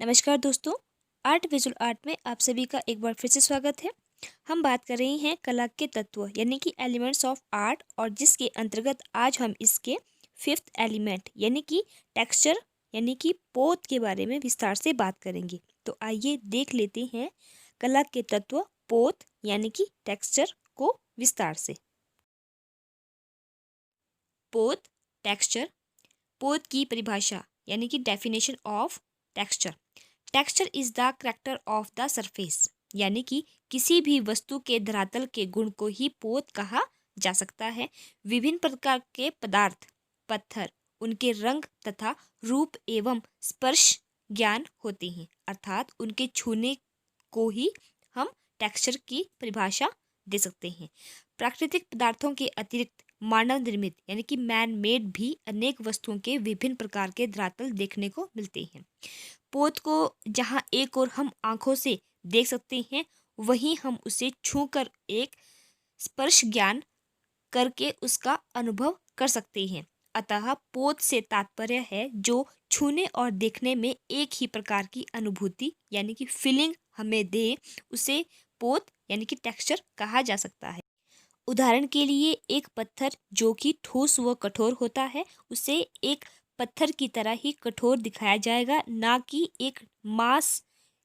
नमस्कार दोस्तों। Art visual art में आप सभी का एक बार फिर से स्वागत है। हम बात कर रहे हैं कला के तत्व यानी कि एलिमेंट्स ऑफ आर्ट, और जिसके अंतर्गत आज हम इसके फिफ्थ एलिमेंट यानी कि टेक्सचर यानी कि पोत के बारे में विस्तार से बात करेंगे। तो आइए देख लेते हैं कला के तत्व पोत यानी कि टेक्सचर को विस्तार से। पोत टेक्सचर। पोत की परिभाषा यानी कि definition of texture. Texture is the character of the surface, यानी कि किसी भी वस्तु के धरातल के गुण को ही पोत कहा जा सकता है। विभिन्न प्रकार के पदार्थ, पत्थर, उनके रंग तथा रूप एवं स्पर्श ज्ञान होते हैं, अर्थात उनके छूने को ही हम टेक्सचर की परिभाषा दे सकते हैं। प्राकृतिक पदार्थों के अतिरिक्त मानव निर्मित यानी कि मैन मेड भी अनेक वस्तुओं के विभिन्न प्रकार के धरातल देखने को मिलते हैं। पोत को जहाँ एक और हम आंखों से देख सकते हैं, वहीं हम उसे छूकर एक स्पर्श ज्ञान करके उसका अनुभव कर सकते हैं। अतः पोत से तात्पर्य है जो छूने और देखने में एक ही प्रकार की अनुभूति यानी कि फीलिंग हमें दे, उसे पोत यानी कि टेक्सचर कहा जा सकता है। उदाहरण के लिए एक पत्थर जो कि ठोस व कठोर होता है, उसे एक पत्थर की तरह ही कठोर दिखाया जाएगा, ना कि एक मांस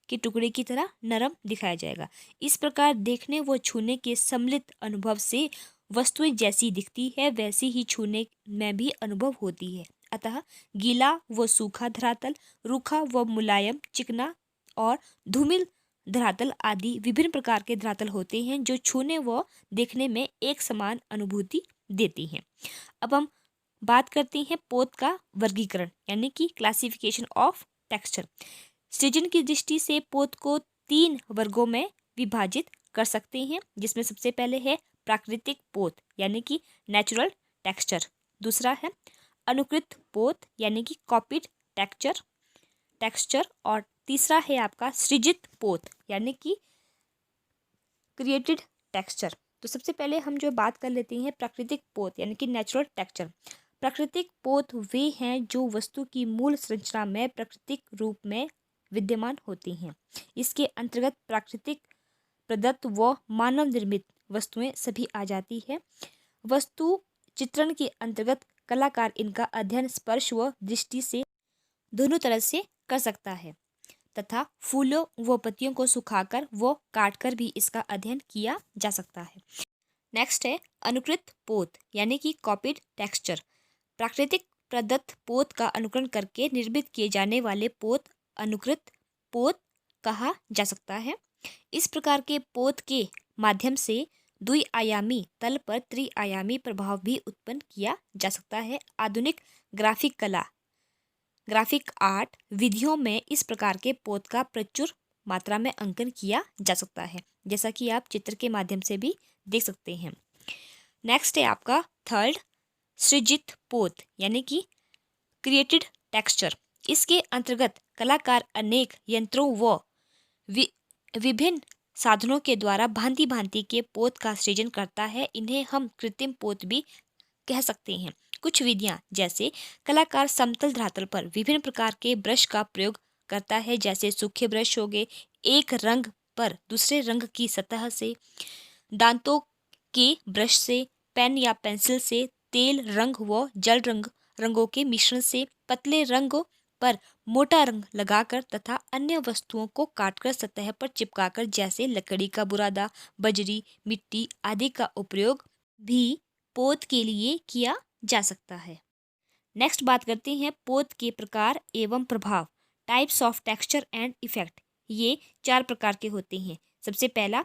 के टुकड़े की तरह नरम दिखाया जाएगा। इस प्रकार देखने व छूने के सम्मिलित अनुभव से वस्तुएं जैसी दिखती है वैसी ही छूने में भी अनुभव होती है। अतः गीला व सूखा धरातल, रूखा व मुलायम, चिकना और धूमिल धरातल आदि विभिन्न प्रकार के धरातल होते हैं जो छूने व देखने में एक समान अनुभूति देती हैं। अब हम बात करते हैं पोत का वर्गीकरण यानी कि क्लासिफिकेशन ऑफ टेक्सचर। सृजन की दृष्टि से पोत को 3 वर्गों में विभाजित कर सकते हैं, जिसमें सबसे पहले है प्राकृतिक पोत यानी कि नेचुरल टेक्सचर। दूसरा है अनुकृत पोत यानी कि कॉपीड टेक्सचर और तीसरा है आपका सृजित पोत यानी कि क्रिएटेड टेक्सचर। तो सबसे पहले हम जो बात कर लेते हैं प्राकृतिक पोत यानी कि नेचुरल टेक्सचर। प्राकृतिक पोत वे हैं जो वस्तु की मूल संरचना में प्राकृतिक रूप में विद्यमान होती हैं। इसके अंतर्गत प्राकृतिक प्रदत्त व मानव निर्मित वस्तुएं सभी आ जाती है। वस्तु चित्रण के अंतर्गत कलाकार इनका अध्ययन स्पर्श व दृष्टि से दोनों तरह से कर सकता है तथा फूलों व पत्तियों को सुखाकर व काटकर भी इसका अध्ययन किया जा सकता है। नेक्स्ट है अनुकृत पोत यानी कि कॉपीड टेक्सचर। प्राकृतिक प्रदत्त पोत का अनुकरण करके निर्मित किए जाने वाले पोत अनुकृत पोत कहा जा सकता है। इस प्रकार के पोत के माध्यम से द्विआयामी तल पर त्रिआयामी प्रभाव भी उत्पन्न किया जा सकता है। आधुनिक ग्राफिक आर्ट विधियों में इस प्रकार के पोत का प्रचुर मात्रा में अंकन किया जा सकता है, जैसा कि आप चित्र के माध्यम से भी देख सकते हैं। नेक्स्ट है आपका थर्ड सृजित पोत यानी कि क्रिएटेड टेक्सचर। इसके अंतर्गत कलाकार अनेक यंत्रों व विभिन्न साधनों के द्वारा भांति भांति के पोत का सृजन करता है। इन्हें हम कृत्रिम पोत भी कह सकते हैं। कुछ विधियां जैसे कलाकार समतल धरातल पर विभिन्न प्रकार के ब्रश का प्रयोग करता है, जैसे सूखे ब्रश हो गए, एक रंग पर दूसरे रंग की सतह से, दांतों के ब्रश से, पेन या पेंसिल से, तेल रंग व जल रंगों के मिश्रण से, पतले रंगों पर मोटा रंग लगाकर तथा अन्य वस्तुओं को काटकर सतह पर चिपकाकर, जैसे लकड़ी का बुरादा, बजरी, मिट्टी आदि का उपयोग भी पोत के लिए किया जा सकता है। नेक्स्ट बात करते हैं पोत के प्रकार एवं प्रभाव, types of texture and effect. ये 4 प्रकार के होते हैं। सबसे पहला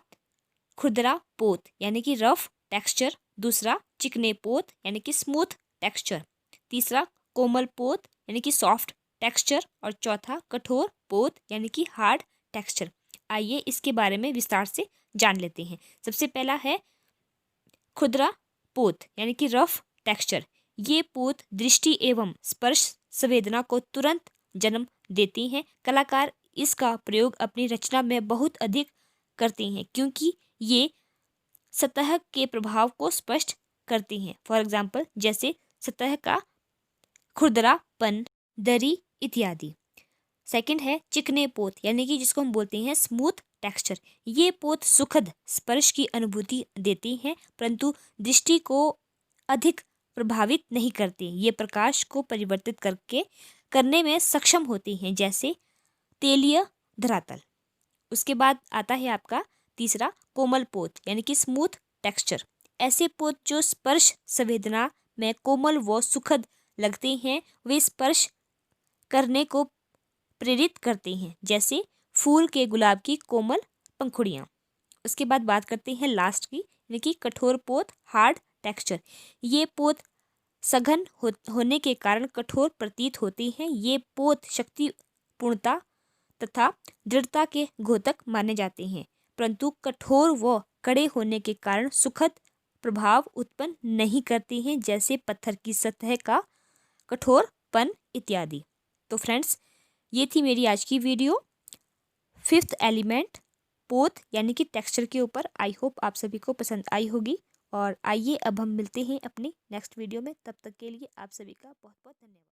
खुरदरा पोत यानी कि रफ टेक्सचर, दूसरा चिकने पोत यानी कि स्मूथ टेक्सचर, तीसरा कोमल पोत यानी कि सॉफ्ट टेक्सचर और चौथा कठोर पोत यानी कि हार्ड टेक्सचर। आइए इसके बारे में विस्तार से जान लेते हैं। सबसे पहला है खुरदरा पोत यानी कि रफ टेक्सचर। ये पोत दृष्टि एवं स्पर्श संवेदना को तुरंत जन्म देती हैं। कलाकार इसका प्रयोग अपनी रचना में बहुत अधिक करते हैं क्योंकि ये सतह के प्रभाव को स्पष्ट करती हैं। फॉर एग्जाम्पल जैसे सतह का खुरदरापन, दरी इत्यादि। सेकंड है चिकने पोत, यानी कि जिसको हम बोलते हैं स्मूथ टेक्सचर। ये पोत सुखद स्पर्श की अनुभूति देती हैं, परंतु दृष्टि को अधिक प्रभावित नहीं करती। ये प्रकाश को परिवर्तित करने में सक्षम होती हैं, जैसे तेलीय धरातल। उसके बाद आता है आपका तीसरा कोमल पोत, यानी कि स्मूथ टेक्सचर। ऐसे पोत जो स्पर्श संवेदना में कोमल व सुखद लगते हैं, वे स्पर्श करने को प्रेरित करते हैं, जैसे फूल के गुलाब की कोमल पंखुड़ियाँ। उसके बाद बात करते हैं लास्ट की, यानी कि कठोर पोत हार्ड टेक्सचर। ये पोत सघन होने के कारण कठोर प्रतीत होती हैं। ये पोत शक्तिपूर्णता तथा दृढ़ता के घोतक माने जाते हैं, परंतु कठोर व कड़े होने के कारण सुखद प्रभाव उत्पन्न नहीं करते हैं, जैसे पत्थर की सतह का कठोरपन इत्यादि। तो फ्रेंड्स, ये थी मेरी आज की वीडियो फिफ्थ एलिमेंट पोत यानी कि टेक्सचर के ऊपर। आई होप आप सभी को पसंद आई होगी। और आइए अब हम मिलते हैं अपनी नेक्स्ट वीडियो में। तब तक के लिए आप सभी का बहुत बहुत धन्यवाद।